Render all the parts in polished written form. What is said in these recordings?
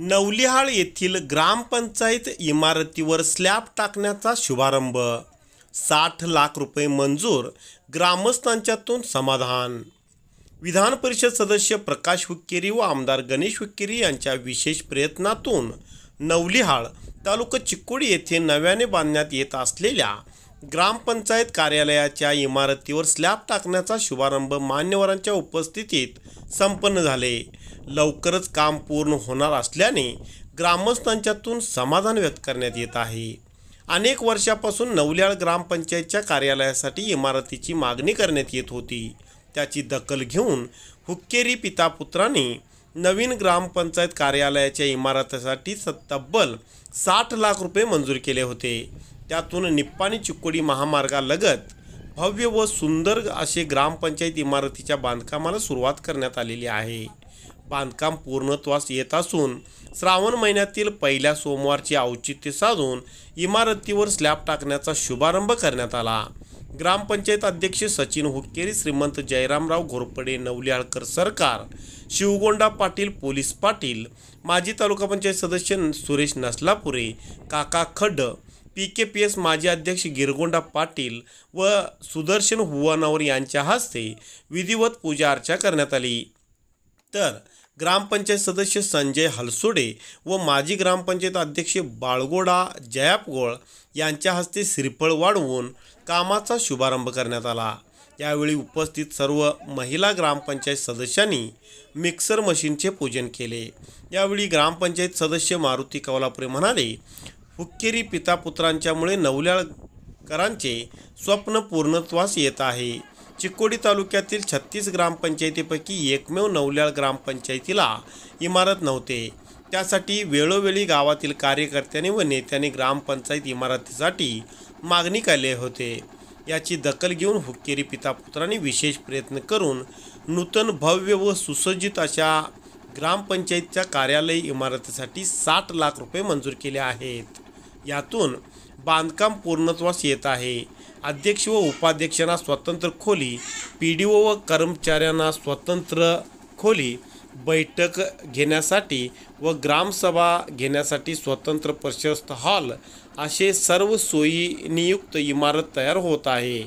नवलिहाळ येथील ग्रामपंचायत इमारतीवर स्लॅब टाकण्याचा शुभारंभ. 60 लाख रुपये मंजूर, ग्रामस्थांच्यातून समाधान. विधान परिषद सदस्य प्रकाश हुक्केरी व आमदार गणेश हुक्केरी यांच्या विशेष प्रयत्नातून नवलिहाळ तालुका चिक्कोडी येथे नव्याने बांधण्यात येत असलेल्या ग्रामपंचायत कार्यालयाच्या इमारतीवर स्लॅब टाकण्याचा शुभारंभ मान्यवरांच्या उपस्थितीत संपन्न झाले. लवकरच काम पूर्ण होणार असल्याने ग्रामस्थांच्यातून समाधान व्यक्त करण्यात येत आहे. अनेक वर्षापासून नवलिहाळ ग्रामपंचायतच्या कार्यालयासाठी इमारतीची मागणी करण्यात येत होती. त्याची दखल घेऊन हुक्केरी पिता पुत्रांनी नवीन ग्रामपंचायत कार्यालयाच्या इमारतीसाठी तब्बल 60 लाख रुपये मंजूर केले होते. त्यातून निप्पाणी चिक्कोडी महामार्गालगत भव्य व सुंदर असे ग्रामपंचायत इमारतीच्या बांधकामाला सुरुवात करण्यात आलेली आहे. बांधकाम पूर्णत्वास येत असून श्रावण महिन्यातील पहिल्या सोमवारचे औचित्य साधून इमारतीवर स्लॅब टाकण्याचा शुभारंभ करण्यात आला. ग्रामपंचायत अध्यक्ष सचिन हुक्केरी, श्रीमंत जयरामराव घोरपडे, नवलिहाळकर सरकार, शिवगोंडा पाटील, पोलीस पाटील, माजी तालुका पंचायत सदस्य सुरेश नसलापुरे, काका खड्ड, PKPS माजी अध्यक्ष गिरगोंडा पाटील व सुदर्शन हुवानावर यांच्या हस्ते विधिवत पूजा अर्चा करण्यात आली. तर ग्रामपंचायत सदस्य संजय हलसोडे व माजी ग्रामपंचायत अध्यक्ष बाळगोडा जयापगोळ यांच्या हस्ते श्रीफळ वाढवून कामाचा शुभारंभ करण्यात आला. यावेळी उपस्थित सर्व महिला ग्रामपंचायत सदस्यांनी मिक्सर मशीनचे पूजन केले. यावेळी ग्रामपंचायत सदस्य मारुती कवलापुरे म्हणाले, हुक्केरी पिता पुत्रांच्यामुळे नवलिहाळकरांचे स्वप्न पूर्णत्वास येत आहे. चिक्कोडी तालुक्यातील 36 ग्रामपंचायतीपैकी एकमेव नवलिहाळ ग्रामपंचायतीला इमारत नव्हते. त्यासाठी वेळोवेळी गावातील कार्यकर्त्यांनी व नेत्यांनी ग्रामपंचायत इमारतीसाठी मागणी केली होते. याची दखल घेऊन हुक्केरी पिता पुत्रांनी विशेष प्रयत्न करून नूतन भव्य व सुसज्जित अशा ग्रामपंचायतच्या कार्यालय इमारतीसाठी 60 लाख रुपये मंजूर केले आहेत. यातून बांधकाम पूर्णत्वास येत आहे. अध्यक्ष व उपाध्यक्षांना स्वतंत्र खोली, PDO व कर्मचाऱ्यांना स्वतंत्र खोली, बैठक घेण्यासाठी व ग्रामसभा घेण्यासाठी स्वतंत्र प्रशस्त हॉल असे सर्व सोयीनियुक्त इमारत तयार होत आहे.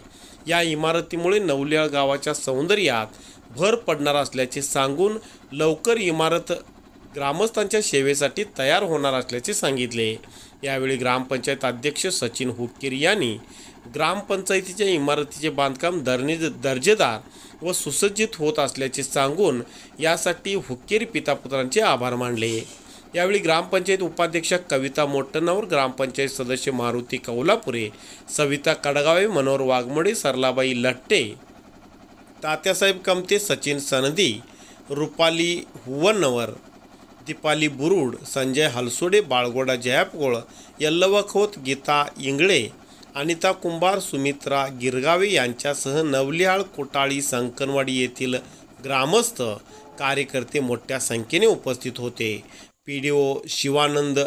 या इमारतीमुळे नवलिहाळ गावाच्या सौंदर्यात भर पडणार असल्याचे सांगून लवकर इमारत ग्रामस्थांच्या सेवेसाठी तयार होणार असल्याचे सांगितले. यावेळी ग्रामपंचायत अध्यक्ष सचिन हुक्केरी यांनी ग्रामपंचायतीच्या इमारतीचे बांधकाम दर्जेदार व सुसज्जित होत असल्याचे सांगून यासाठी हुक्केरी पितापुत्रांचे आभार मानले. यावेळी ग्रामपंचायत उपाध्यक्षा कविता मोट्टनावर, ग्रामपंचायत सदस्य मारुती कवलापुरे, सविता कडगावे, मनोहर वाघमोडे, सरलाबाई लट्टे, तात्यासाहेब कमते, सचिन सनदी, रुपाली हुवनवर, दीपाली बुरुड, संजय हलसोडे, बाळगोडा जयापगोळ, यल्लवा खोत, गीता इंगळे, अनिता कुंभार, सुमित्रा गिरगावे यांच्यासह नवलिहाळ, कोटाळी, संकनवाडी येथील ग्रामस्थ कार्यकर्ते मोठ्या संख्येने उपस्थित होते. PDO शिवानंद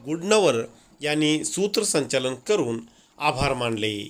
गुडनवर यांनी सूत्रसंचालन करून आभार मानले.